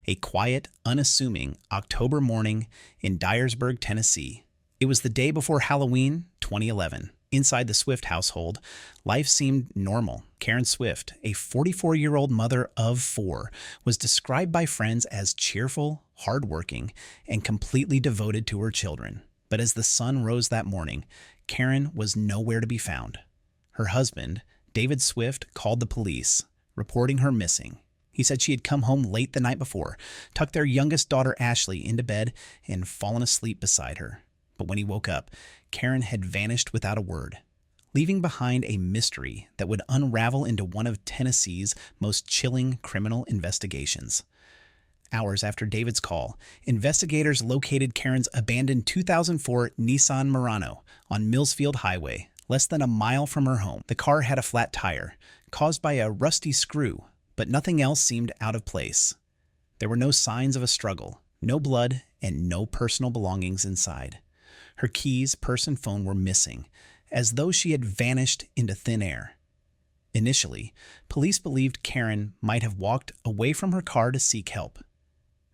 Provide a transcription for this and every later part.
a quiet, unassuming October morning in Dyersburg, Tennessee. It was the day before Halloween, 2011. Inside the Swift household, life seemed normal. Karen Swift, a 44-year-old mother of four, was described by friends as cheerful, hardworking, and completely devoted to her children. But as the sun rose that morning, Karen was nowhere to be found. Her husband, David Swift, called the police, reporting her missing. He said she had come home late the night before, tucked their youngest daughter Ashley into bed, and fallen asleep beside her. But when he woke up, Karen had vanished without a word, leaving behind a mystery that would unravel into one of Tennessee's most chilling criminal investigations. Hours after David's call, investigators located Karen's abandoned 2004 Nissan Murano on Millsfield Highway, less than a mile from her home. The car had a flat tire, caused by a rusty screw, but nothing else seemed out of place. There were no signs of a struggle, no blood, and no personal belongings inside. Her keys, purse, and phone were missing, as though she had vanished into thin air. Initially, police believed Karen might have walked away from her car to seek help,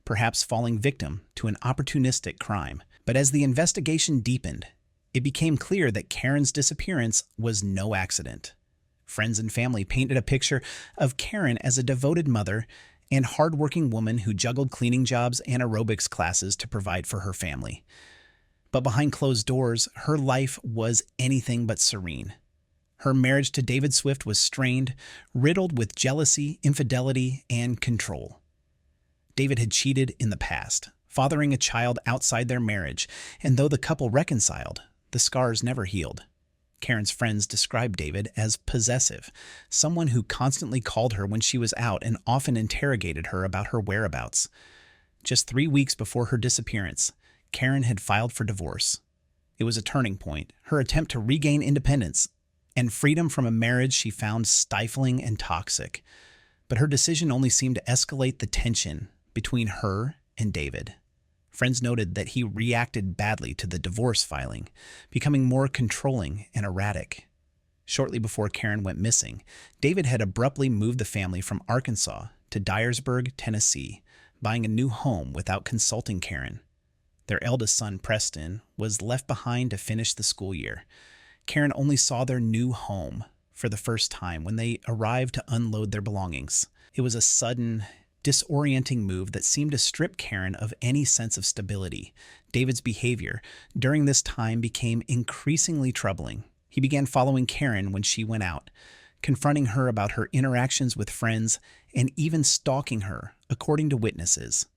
perhaps falling victim to an opportunistic crime. But as the investigation deepened, it became clear that Karen's disappearance was no accident. Friends and family painted a picture of Karen as a devoted mother and hardworking woman who juggled cleaning jobs and aerobics classes to provide for her family. But behind closed doors, her life was anything but serene. Her marriage to David Swift was strained, riddled with jealousy, infidelity, and control. David had cheated in the past, fathering a child outside their marriage, and though the couple reconciled, the scars never healed. Karen's friends described David as possessive, someone who constantly called her when she was out and often interrogated her about her whereabouts. Just 3 weeks before her disappearance, Karen had filed for divorce. It was a turning point, her attempt to regain independence and freedom from a marriage she found stifling and toxic. But her decision only seemed to escalate the tension between her and David. Friends noted that he reacted badly to the divorce filing, becoming more controlling and erratic. Shortly before Karen went missing, David had abruptly moved the family from Arkansas to Dyersburg, Tennessee, buying a new home without consulting Karen. Their eldest son, Preston, was left behind to finish the school year. Karen only saw their new home for the first time when they arrived to unload their belongings. It was a sudden, disorienting move that seemed to strip Karen of any sense of stability. David's behavior during this time became increasingly troubling. He began following Karen when she went out, confronting her about her interactions with friends, and even stalking her, according to witnesses.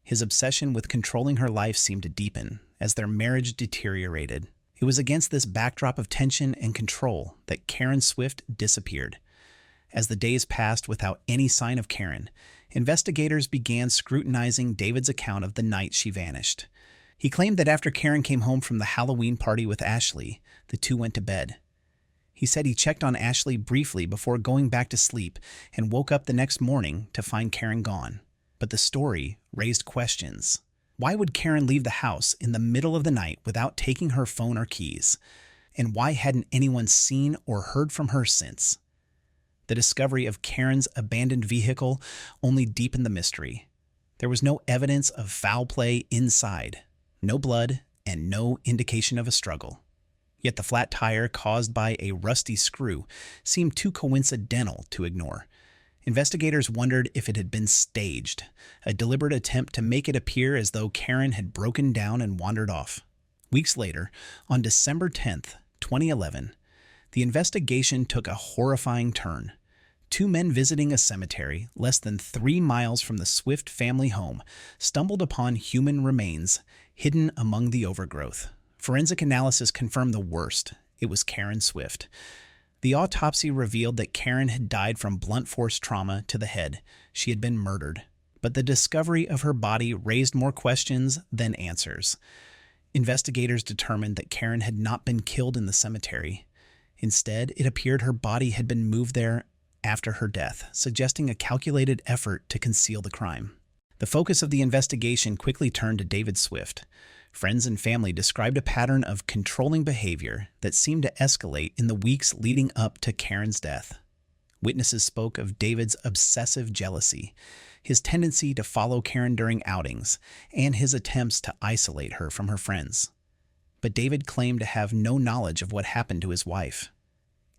His obsession with controlling her life seemed to deepen as their marriage deteriorated. It was against this backdrop of tension and control that Karen Swift disappeared. As the days passed without any sign of Karen, investigators began scrutinizing David's account of the night she vanished. He claimed that after Karen came home from the Halloween party with Ashley, the two went to bed. He said he checked on Ashley briefly before going back to sleep and woke up the next morning to find Karen gone. But the story raised questions. Why would Karen leave the house in the middle of the night without taking her phone or keys? And why hadn't anyone seen or heard from her since? The discovery of Karen's abandoned vehicle only deepened the mystery. There was no evidence of foul play inside, no blood, and no indication of a struggle. Yet the flat tire caused by a rusty screw seemed too coincidental to ignore. Investigators wondered if it had been staged, a deliberate attempt to make it appear as though Karen had broken down and wandered off. Weeks later, on December 10th, 2011, the investigation took a horrifying turn. Two men visiting a cemetery less than 3 miles from the Swift family home stumbled upon human remains hidden among the overgrowth. Forensic analysis confirmed the worst. It was Karen Swift. The autopsy revealed that Karen had died from blunt force trauma to the head. She had been murdered. But the discovery of her body raised more questions than answers. Investigators determined that Karen had not been killed in the cemetery. Instead, it appeared her body had been moved there after her death, suggesting a calculated effort to conceal the crime. The focus of the investigation quickly turned to David Swift. Friends and family described a pattern of controlling behavior that seemed to escalate in the weeks leading up to Karen's death. Witnesses spoke of David's obsessive jealousy, his tendency to follow Karen during outings, and his attempts to isolate her from her friends. But David claimed to have no knowledge of what happened to his wife.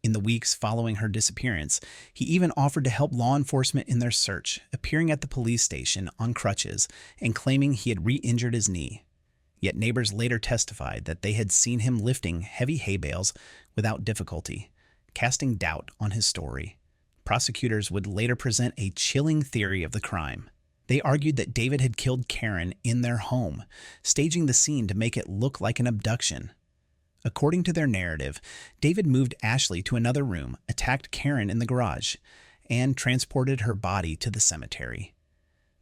In the weeks following her disappearance, he even offered to help law enforcement in their search, appearing at the police station on crutches and claiming he had re-injured his knee. Yet neighbors later testified that they had seen him lifting heavy hay bales without difficulty, casting doubt on his story. Prosecutors would later present a chilling theory of the crime. They argued that David had killed Karen in their home, staging the scene to make it look like an abduction. According to their narrative, David moved Ashley to another room, attacked Karen in the garage, and transported her body to the cemetery.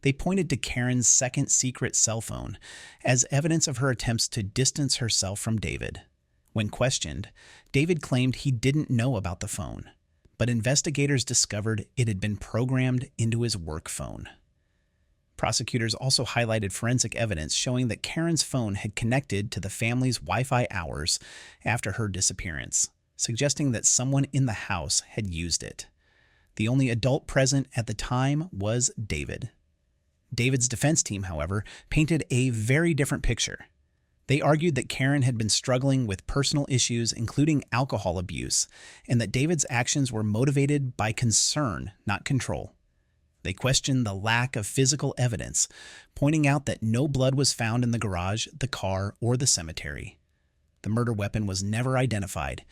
They pointed to Karen's second secret cell phone as evidence of her attempts to distance herself from David. When questioned, David claimed he didn't know about the phone, but investigators discovered it had been programmed into his work phone. Prosecutors also highlighted forensic evidence showing that Karen's phone had connected to the family's Wi-Fi hours after her disappearance, suggesting that someone in the house had used it. The only adult present at the time was David. David's defense team, however, painted a very different picture. They argued that Karen had been struggling with personal issues, including alcohol abuse, and that David's actions were motivated by concern, not control. They questioned the lack of physical evidence, pointing out that no blood was found in the garage, the car, or the cemetery. The murder weapon was never identified,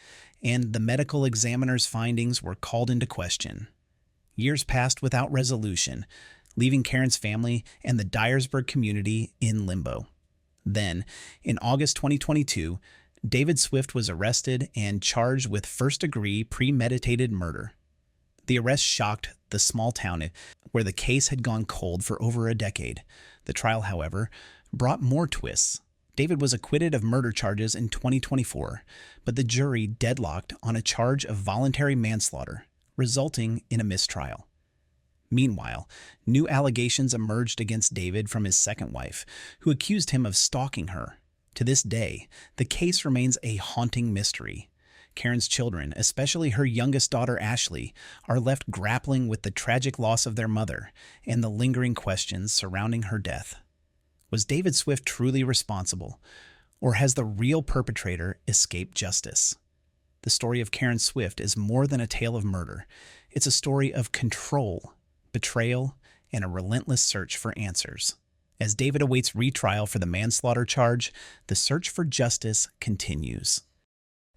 and the medical examiner's findings were called into question. Years passed without resolution, leaving Karen's family and the Dyersburg community in limbo. Then, in August 2022, David Swift was arrested and charged with first-degree premeditated murder. The arrest shocked the small town where the case had gone cold for over a decade. The trial, however, brought more twists. David was acquitted of murder charges in 2024, but the jury deadlocked on a charge of voluntary manslaughter, resulting in a mistrial. Meanwhile, new allegations emerged against David from his second wife, who accused him of stalking her. To this day, the case remains a haunting mystery. Karen's children, especially her youngest daughter Ashley, are left grappling with the tragic loss of their mother and the lingering questions surrounding her death. Was David Swift truly responsible, or has the real perpetrator escaped justice? The story of Karen Swift is more than a tale of murder. It's a story of control, betrayal, and a relentless search for answers. As David awaits retrial for the manslaughter charge, the search for justice continues.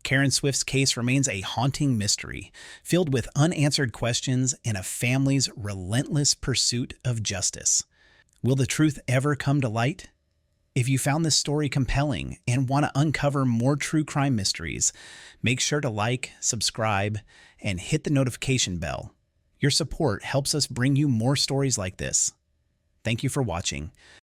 Karen Swift's case remains a haunting mystery, filled with unanswered questions and a family's relentless pursuit of justice. Will the truth ever come to light? If you found this story compelling and want to uncover more true crime mysteries, make sure to like, subscribe, and hit the notification bell. Your support helps us bring you more stories like this. Thank you for watching.